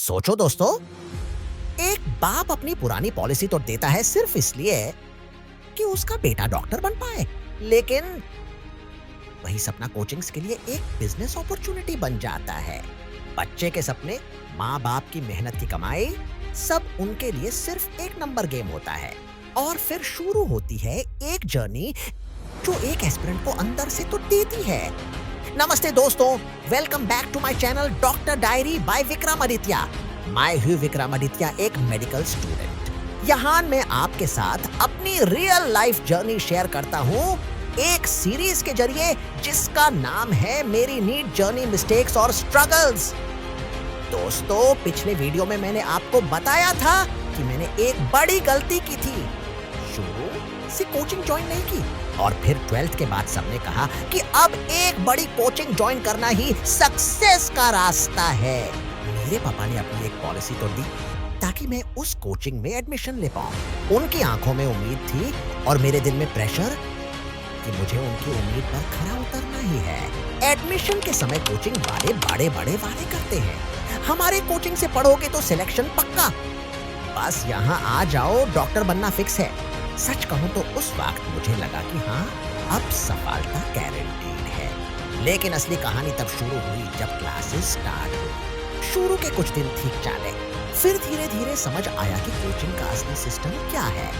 सोचो दोस्तों, एक बाप अपनी पुरानी पॉलिसी तो देता है सिर्फ इसलिए कि उसका बेटा डॉक्टर बन पाए, लेकिन वही सपना कोचिंग्स के लिए एक बिजनेस अपॉर्चुनिटी बन जाता है। बच्चे के सपने, माँ बाप की मेहनत की कमाई, सब उनके लिए सिर्फ एक नंबर गेम होता है। और फिर शुरू होती है एक जर्नी जो एक एस्पिरेंट को अंदर से तो देती है। नमस्ते दोस्तों, welcome back to my channel doctor diary by Vikramaditya. मैं हूँ विक्रमादित्य, एक मेडिकल स्टूडेंट। यहाँ मैं आपके साथ अपनी रियल लाइफ जर्नी शेयर करता हूँ एक सीरीज के जरिए जिसका नाम है मेरी नीट जर्नी, मिस्टेक्स और स्ट्रगल्स। दोस्तों, पिछले वीडियो में मैंने आपको बताया था कि मैंने एक बड़ी गलती की थी। शुरू से कोचिंग ज्वाइन नहीं की और फिर 12th के बाद सबने कहा कि अब एक बड़ी कोचिंग ज्वाइन करना ही सक्सेस का रास्ता है। मेरे पापा ने अपनी एक पॉलिसी तो दी ताकि मैं उस कोचिंग में एडमिशन ले पाऊं। उनकी आंखों में उम्मीद थी और मेरे दिल में प्रेशर कि मुझे उनकी उम्मीद पर खरा उतरना ही है। एडमिशन के समय कोचिंग वाले बड़े वादे करते हैं। हमारे कोचिंग से पढ़ोगे तो सिलेक्शन पक्का, बस यहाँ आ जाओ, डॉक्टर बनना फिक्स है। सच कहूँ तो उस वक्त मुझे लगा कि हाँ, अब सफलता गारंटीड है। लेकिन असली कहानी तब शुरू हुई जब क्लासेस स्टार्ट हुई। शुरू के कुछ दिन ठीक चले, फिर धीरे धीरे समझ आया कि कोचिंग का असली सिस्टम क्या है।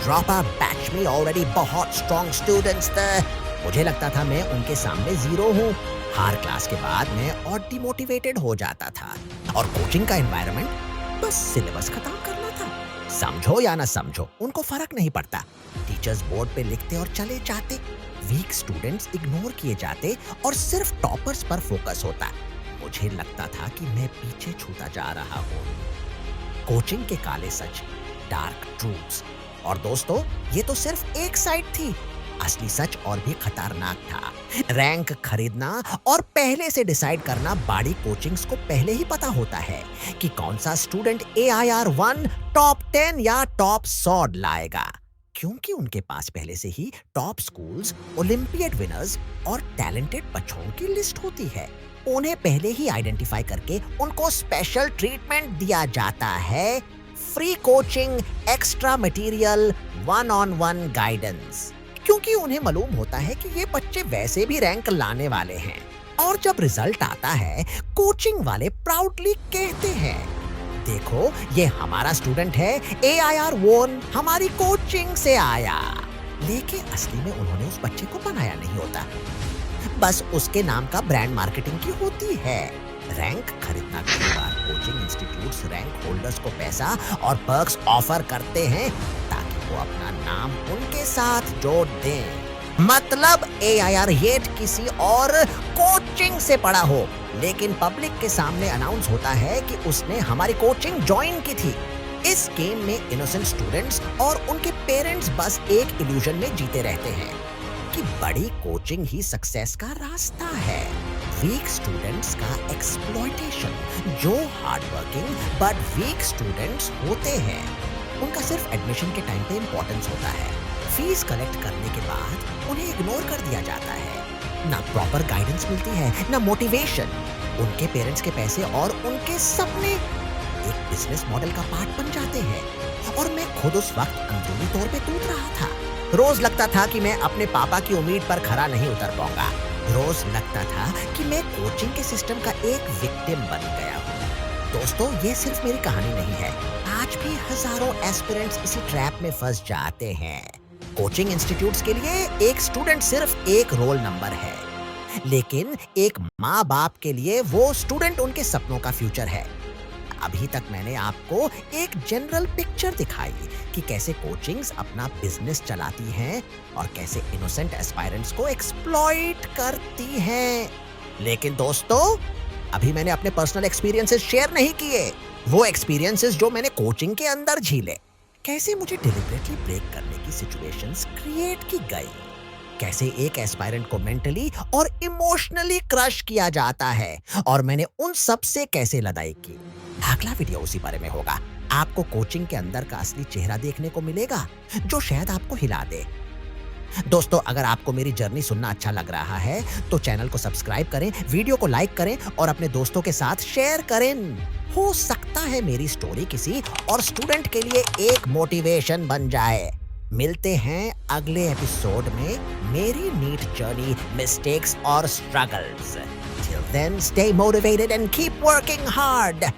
ड्रॉप आउट बैच में ऑलरेडी बहुत स्ट्रॉन्ग स्टूडेंट्स थे। मुझे लगता था मैं उनके सामने जीरो हूँ। हर क्लास के बाद मैं और डिमोटिवेटेड हो जाता था। और कोचिंग का एनवायरनमेंट बस सिलेबस खत्म करना था। समझो या ना समझो, उनको फर्क नहीं पड़ता। टीचर्स बोर्ड पे लिखते और चले जाते। वीक स्टूडेंट्स इग्नोर किए जाते और सिर्फ टॉपर्स पर फोकस होता। मुझे लगता था कि मैं पीछे छूटा जा रहा हूँ। कोचिंग के काले सच, डार्क ट्रूथ्स। और दोस्तों, ये तो सिर्फ एक साइड थी। असली सच और भी खतरनाक था। रैंक खरीदना और पहले से डिसाइड करना। बड़ी कोचिंग्स को पहले ही पता होता है कि कौन सा स्टूडेंट AIR 1 टॉप 10 या टॉप 100 लाएगा, क्योंकि उनके पास पहले से ही टॉप स्कूल्स, ओलंपियाड विनर्स और टैलेंटेड बच्चों की लिस्ट होती है। उन्हें पहले ही आइडेंटिफाई करके उनको स्पेशल ट्रीटमेंट दिया जाता है। Free coaching, extra material, 1-on-1 guidance, क्योंकि उन्हें मालूम होता है कि ये बच्चे वैसे भी रैंक लाने वाले हैं। और जब रिजल्ट आता है, कोचिंग वाले प्राउडली कहते हैं, देखो ये हमारा स्टूडेंट है, AIR 1 हमारी कोचिंग से आया। लेकिन असली में उन्होंने उस बच्चे को बनाया नहीं होता, बस उसके नाम का ब्रांड मार्केटिंग की होती है। रैंक खरीदना के बाद कोचिंग इंस्टीट्यूट्स रैंक होल्डर्स को पैसा और पर्क्स ऑफर करते हैं ताकि वो अपना नाम उनके साथ जोड़ दें। मतलब AIR 8 किसी और कोचिंग से पढ़ा हो, लेकिन पब्लिक के सामने अनाउंस होता है कि उसने हमारी कोचिंग ज्वाइन की थी। इस गेम में इनोसेंट स्टूडेंट्स और उनके पेरेंट्स बस एक इल्यूजन में जीते रहते हैं कि बड़ी कोचिंग ही सक्सेस का रास्ता है। वीक स्टूडेंट्स का एक्सप्लॉयटेशन। जो hard working but weak students होते हैं, उनका सिर्फ एडमिशन के टाइम पे इंपॉर्टेंस होता है। फीस कलेक्ट करने के बाद उन्हें इग्नोर कर दिया जाता है। ना प्रॉपर गाइडेंस मिलती है, ना मोटिवेशन। उनके पेरेंट्स के पैसे और उनके सपने एक बिजनेस मॉडल का पार्ट बन जाते हैं। और मैं खुद उस वक्त अंदरूनी तौर पे टूट रहा था। रोज लगता था कि मैं अपने पापा की उम्मीद पर खरा नहीं उतर पाऊंगा। रोज लगता था कि मैं कोचिंग के सिस्टम का एक विक्टिम बन गया हूँ। दोस्तों, ये सिर्फ मेरी कहानी नहीं है। आज भी हजारों एस्पिरेंट्स इसी ट्रैप में फंस जाते हैं। कोचिंग इंस्टीट्यूट्स के लिए एक स्टूडेंट सिर्फ एक रोल नंबर है, लेकिन एक माँ बाप के लिए वो स्टूडेंट उनके सपनों का फ्यूचर है। अभी तक मैंने आपको एक जनरल पिक्चर दिखाई कि कैसे कोचिंग्स अपना बिजनेस चलाती हैं और कैसे इनोसेंट एस्पायरेंट्स को एक्सप्लॉइट करती हैं। लेकिन दोस्तों, अभी मैंने अपने पर्सनल एक्सपीरियंसेस शेयर नहीं किए। वो एक्सपीरियंसेस जो मैंने कोचिंग के अंदर झीले। कैसे मुझे डिलिबरेटली ब्रेक करने की सिचुएशंस क्रिएट की गई, कैसे एक एस्पायरेंट को मेंटली और इमोशनली क्रश किया जाता है, और मैंने उन सब से कैसे लड़ाई की। अगला वीडियो उसी बारे में होगा। आपको कोचिंग के अंदर का असली चेहरा देखने को मिलेगा जो शायद आपको हिला दे। दोस्तों, अगर आपको मेरी जर्नी सुनना अच्छा लग रहा है तो चैनल को सब्सक्राइब करें, वीडियो को लाइक करें और अपने दोस्तों के साथ शेयर करें। हो सकता सकता है मेरी स्टोरी किसी और स्टूडेंट के लिए एक मोटिवेशन बन जाए। मिलते हैं अगले एपिसोड में मेरी नीट जर्नी, मिस्टेक्स और struggles. Till then, stay motivated and keep working hard.